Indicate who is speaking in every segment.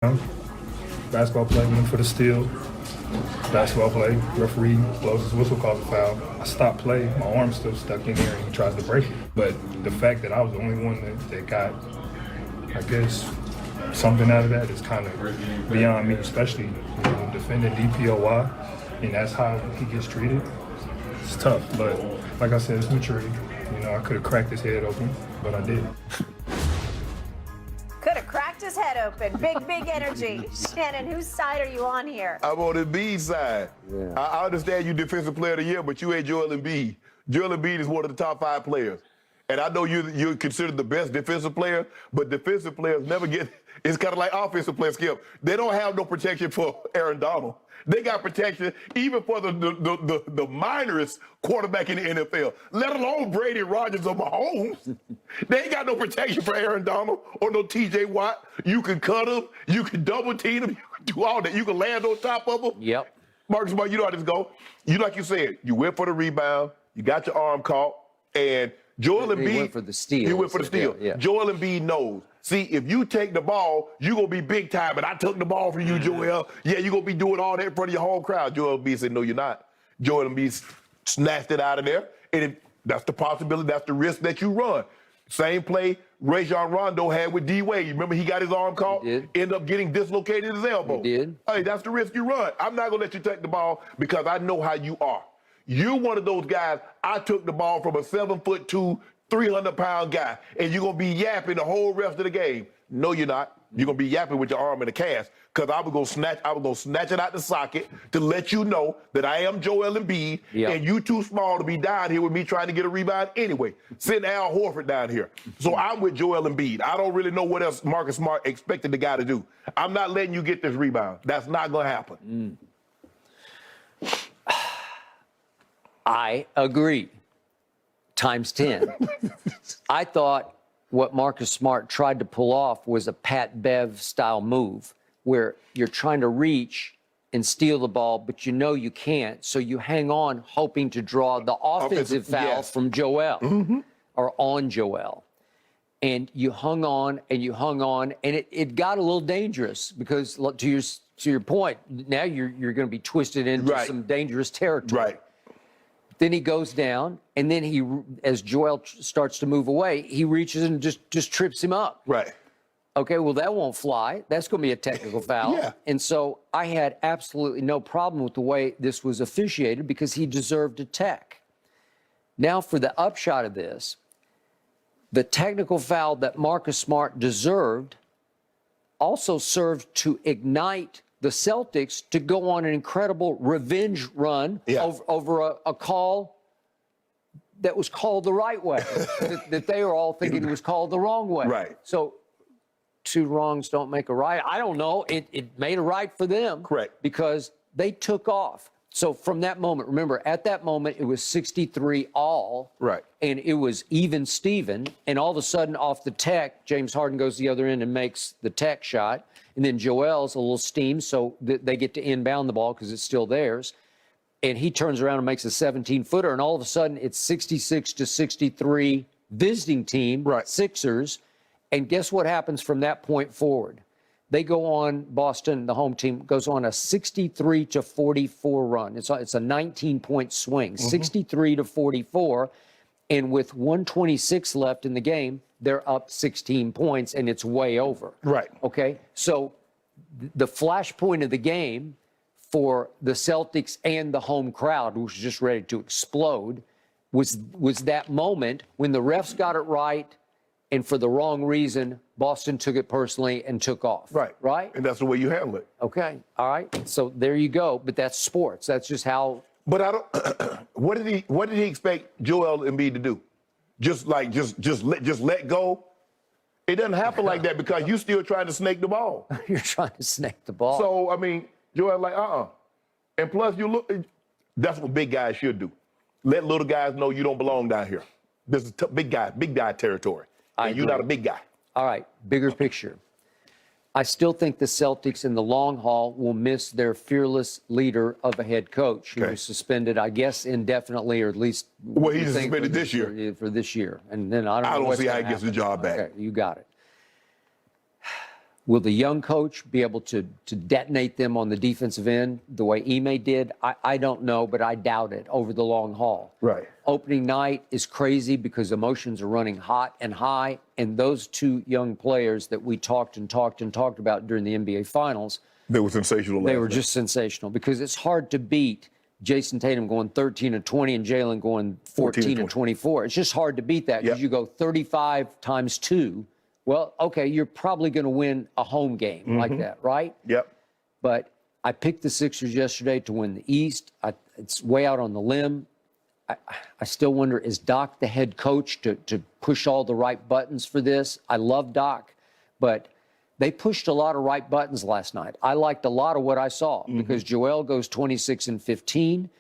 Speaker 1: Basketball play, went for the steal. Basketball play, referee blows his whistle, calls a foul. I stop play, my arm's still stuck in there, and he tries to break it. But the fact that I was the only one that got, I guess, something out of that is kind of beyond me, especially defending DPOY, and that's how he gets treated. It's tough, but like I said, it's maturity. I could have cracked his head open, but I didn't.
Speaker 2: Could have cracked his head open. Big energy. Shannon, whose side are you on here?
Speaker 3: I'm on Embiid's side. Yeah. I understand you Defensive Player of the Year, but you ain't Joel Embiid. Joel Embiid is one of the top 5 players. And I know you're considered the best defensive player, but defensive players never get, it's kind of like offensive players, Skip. They don't have no protection for Aaron Donald. They got protection even for the minorest quarterback in the NFL, let alone Brady, Rodgers, or Mahomes. They ain't got no protection for Aaron Donald or no T.J. Watt. You can cut him. You can double team him. You can do all that. You can land on top of him.
Speaker 4: Yep.
Speaker 3: Marcus Smart, you know how this go. Like you said, you went for the rebound. You got your arm caught. And Joel Embiid.
Speaker 4: He went for the steal.
Speaker 3: He went for the steal.
Speaker 4: Yeah.
Speaker 3: Joel Embiid knows. See, if you take the ball, you're going to be big time. And I took the ball from you, Joel. Yeah, you're going to be doing all that in front of your home crowd. Joel Embiid said, no, you're not. Joel Embiid snatched it out of there. And that's the possibility. That's the risk that you run. Same play Rajon Rondo had with D-Wade. You remember he got his arm caught? Ended up getting dislocated his elbow.
Speaker 4: He did.
Speaker 3: Hey, that's the risk you run. I'm not going to let you take the ball because I know how you are. You're one of those guys, I took the ball from a 7'2", 300-pound guy, and you're going to be yapping the whole rest of the game. No, you're not. You're going to be yapping with your arm in a cast because I was going to snatch it out the socket to let you know that I am Joel Embiid, and you too small to be down here with me trying to get a rebound anyway. Send Al Horford down here. So I'm with Joel Embiid. I don't really know what else Marcus Smart expected the guy to do. I'm not letting you get this rebound. That's not going to happen.
Speaker 4: I agree. Times 10. I thought what Marcus Smart tried to pull off was a Pat Bev style move where you're trying to reach and steal the ball, but you know you can't. So you hang on hoping to draw the offensive foul from Joel or on Joel. And you hung on and you hung on, and it got a little dangerous because to your point, now you're going to be twisted into some dangerous territory.
Speaker 3: Right.
Speaker 4: Then he goes down, and then as Joel starts to move away, he reaches and just trips him up.
Speaker 3: Right.
Speaker 4: Okay, well, that won't fly. That's going to be a technical foul.
Speaker 3: Yeah.
Speaker 4: And so I had absolutely no problem with the way this was officiated because he deserved a tech. Now for the upshot of this, the technical foul that Marcus Smart deserved also served to ignite the Celtics to go on an incredible revenge run over a call that was called the right way, that they were all thinking it was called the wrong way.
Speaker 3: Right.
Speaker 4: So 2 wrongs don't make a right. I don't know. It made a right for them.
Speaker 3: Correct.
Speaker 4: Because they took off. So from that moment, remember, at that moment, it was 63 all.
Speaker 3: Right.
Speaker 4: And it was even Steven. And all of a sudden, off the tech, James Harden goes the other end and makes the tech shot. And then Joel's a little steam, so they get to inbound the ball because it's still theirs. And he turns around and makes a 17-footer. And all of a sudden, it's 66-63 visiting team, Sixers. And guess what happens from that point forward? They go on, Boston, the home team, goes on a 63-44 run. It's a 19-point swing, 63-44. And with 1:26 left in the game, they're up 16 points, and it's way over.
Speaker 3: Right.
Speaker 4: Okay? So the flashpoint of the game for the Celtics and the home crowd, which was just ready to explode, was that moment when the refs got it right, and for the wrong reason, Boston took it personally and took off.
Speaker 3: Right.
Speaker 4: Right?
Speaker 3: And that's the way you handle it.
Speaker 4: Okay. All right. So there you go. But that's sports. That's just how.
Speaker 3: But I don't. What did he expect Joel Embiid to do? Just let go? It doesn't happen like that because you still trying to snake the ball.
Speaker 4: You're trying to snake the ball.
Speaker 3: So I mean, Joel like And plus, that's what big guys should do. Let little guys know you don't belong down here. This is big guy territory. And you're not a big guy.
Speaker 4: All right, bigger picture. I still think the Celtics in the long haul will miss their fearless leader of a head coach who was suspended, I guess, indefinitely, or at least.
Speaker 3: Well, he's suspended this year.
Speaker 4: For this year. And then I don't know
Speaker 3: see how he gets the job back.
Speaker 4: Okay, you got it. Will the young coach be able to detonate them on the defensive end the way Ime did? I don't know, but I doubt it over the long haul.
Speaker 3: Right.
Speaker 4: Opening night is crazy because emotions are running hot and high, and those two young players that we talked about during the NBA Finals,
Speaker 3: They were sensational.
Speaker 4: they were just sensational because it's hard to beat Jason Tatum going 13 and 20 and Jalen going 14 and 24. It's just hard to beat that because you go 35 times 2. Well, okay, you're probably going to win a home game like that, right?
Speaker 3: Yep.
Speaker 4: But I picked the Sixers yesterday to win the East. It's way out on the limb. I still wonder, is Doc the head coach to push all the right buttons for this? I love Doc, but they pushed a lot of right buttons last night. I liked a lot of what I saw because Joel goes 26 and 15,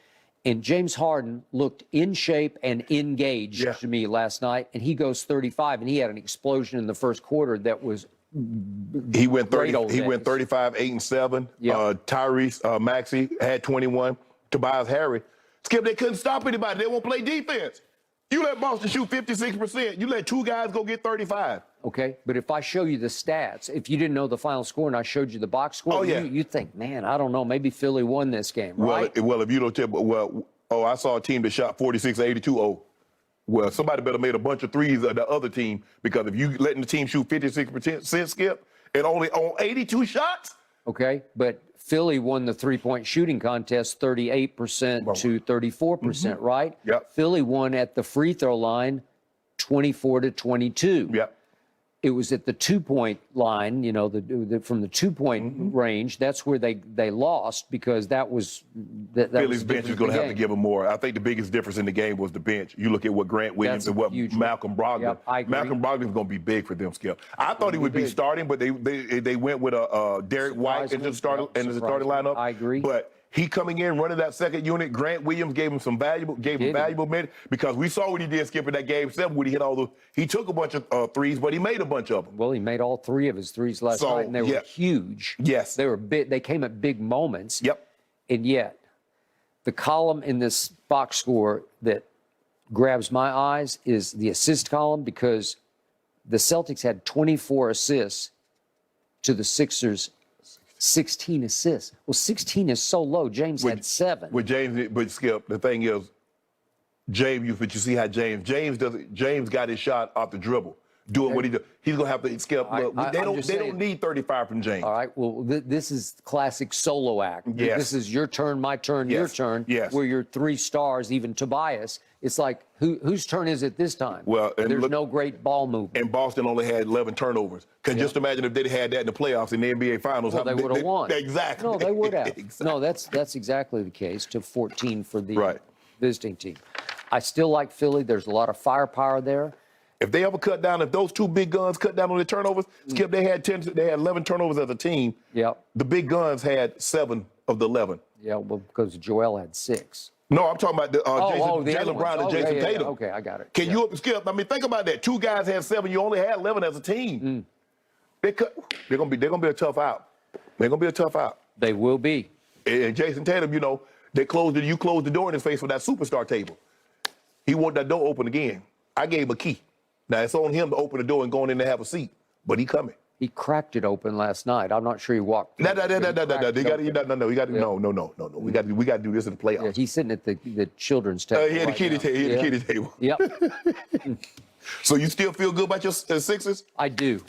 Speaker 4: and James Harden looked in shape and engaged to me last night, and he goes 35, and he had an explosion in the first quarter that was
Speaker 3: He went 30.
Speaker 4: old
Speaker 3: He went
Speaker 4: days.
Speaker 3: 35, 8 and 7.
Speaker 4: Yep.
Speaker 3: Tyrese Maxey had 21. Tobias Harris. Skip, they couldn't stop anybody. They won't play defense. You let Boston shoot 56%. You let two guys go get 35.
Speaker 4: Okay, but if I show you the stats, if you didn't know the final score and I showed you the box score, you think, man, I don't know, maybe Philly won this game, right?
Speaker 3: Well, if you don't tell, I saw a team that shot 46 82. Oh, well, somebody better made a bunch of threes of the other team because if you letting the team shoot 56%, Skip, and only on 82 shots.
Speaker 4: Okay, but Philly won the three-point shooting contest 38% to 34%, right?
Speaker 3: Yep.
Speaker 4: Philly won at the free throw line 24 to 22.
Speaker 3: Yep.
Speaker 4: It was at the two-point line, you know, from the two-point range. That's where they lost because that was that
Speaker 3: Philly's
Speaker 4: was
Speaker 3: bench is going to have to give them more. I think the biggest difference in the game was the bench. You look at what Grant Williams
Speaker 4: That's
Speaker 3: and what
Speaker 4: huge.
Speaker 3: Malcolm Brogdon.
Speaker 4: Yep, I agree.
Speaker 3: Malcolm Brogdon's going to be big for them, Skip. I thought he would be starting, but they went with a Derek White as the starting lineup.
Speaker 4: I agree.
Speaker 3: But he coming in running that second unit. Grant Williams gave him valuable minutes because we saw what he did, Skip, in that game 7 when he hit all those. He took a bunch of threes, but he made a bunch of them.
Speaker 4: Well, he made all 3 of his threes last night, and they were huge.
Speaker 3: Yes.
Speaker 4: They were big. They came at big moments.
Speaker 3: Yep.
Speaker 4: And yet, the column in this box score that grabs my eyes is the assist column because the Celtics had 24 assists to the Sixers' 16 assists. Well, 16 is so low. James had 7.
Speaker 3: With James, but Skip, the thing is, but you see how James got his shot off the dribble, doing what he do. He's gonna have to Skip. Look, they don't need 35 from James.
Speaker 4: All right. Well, this is classic solo act.
Speaker 3: Yes.
Speaker 4: This is your turn, my turn, your turn.
Speaker 3: Yes.
Speaker 4: Where you're 3 stars, even Tobias. It's like, whose turn is it this time?
Speaker 3: Well, and
Speaker 4: there's
Speaker 3: look,
Speaker 4: no great ball movement.
Speaker 3: And Boston only had 11 turnovers. Because just imagine if they'd had that in the playoffs in the NBA Finals.
Speaker 4: Well, they would have won.
Speaker 3: Exactly.
Speaker 4: No, they would have.
Speaker 3: Exactly.
Speaker 4: No, that's exactly the case. To 14 for the visiting team. I still like Philly. There's a lot of firepower there.
Speaker 3: If they ever cut down, if those two big guns cut down on the turnovers, Skip, they had 11 turnovers as a team.
Speaker 4: Yep.
Speaker 3: The big guns had 7 of the 11.
Speaker 4: Yeah, well, because Joel had 6.
Speaker 3: No, I'm talking about
Speaker 4: the
Speaker 3: Jaylen Brown and Jason Tatum.
Speaker 4: Okay, I got it.
Speaker 3: Can you Skip? I mean, think about that. 2 guys had 7. You only had 11 as a team. They're gonna be a tough out. They're gonna be a tough out.
Speaker 4: They will be.
Speaker 3: And Jason Tatum, you know, you closed the door in his face for that superstar table. He wanted that door open again. I gave him a key. Now it's on him to open the door and go in there to have a seat, but he coming.
Speaker 4: He cracked it open last night. I'm not sure he walked through.
Speaker 3: No. We got to do this in the playoffs.
Speaker 4: Yeah, he's sitting at the children's table.
Speaker 3: He had the kiddie table.
Speaker 4: Yep.
Speaker 3: So you still feel good about your Sixers?
Speaker 4: I do.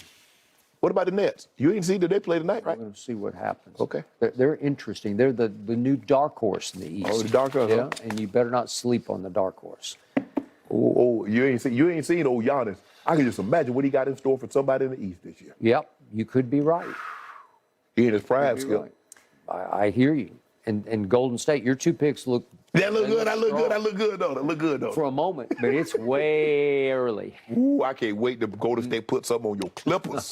Speaker 3: What about the Nets? You ain't seen that they play tonight, right?
Speaker 4: I'm going to see what happens.
Speaker 3: Okay.
Speaker 4: They're interesting. They're the new dark horse in the East.
Speaker 3: Oh, the dark horse.
Speaker 4: Yeah, and you better not sleep on the dark horse.
Speaker 3: Oh, you ain't seen old Giannis. I can just imagine what he got in store for somebody in the East this year.
Speaker 4: Yep, you could be right.
Speaker 3: He in his prime skill.
Speaker 4: Right. I hear you. And Golden State, your 2 picks look.
Speaker 3: That look good. I look good though.
Speaker 4: For a moment, but it's way early.
Speaker 3: Ooh, I can't wait to Golden State put something on your Clippers.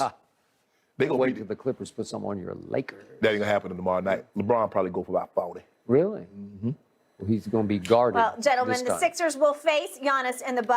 Speaker 3: They gonna
Speaker 4: wait till the Clippers put some on your Lakers.
Speaker 3: That ain't gonna happen tomorrow night. LeBron probably go for about 40.
Speaker 4: Really? Mm-hmm. Well, he's going to be guarded.
Speaker 2: Well, gentlemen,
Speaker 4: this
Speaker 2: the
Speaker 4: time.
Speaker 2: Sixers will face Giannis in the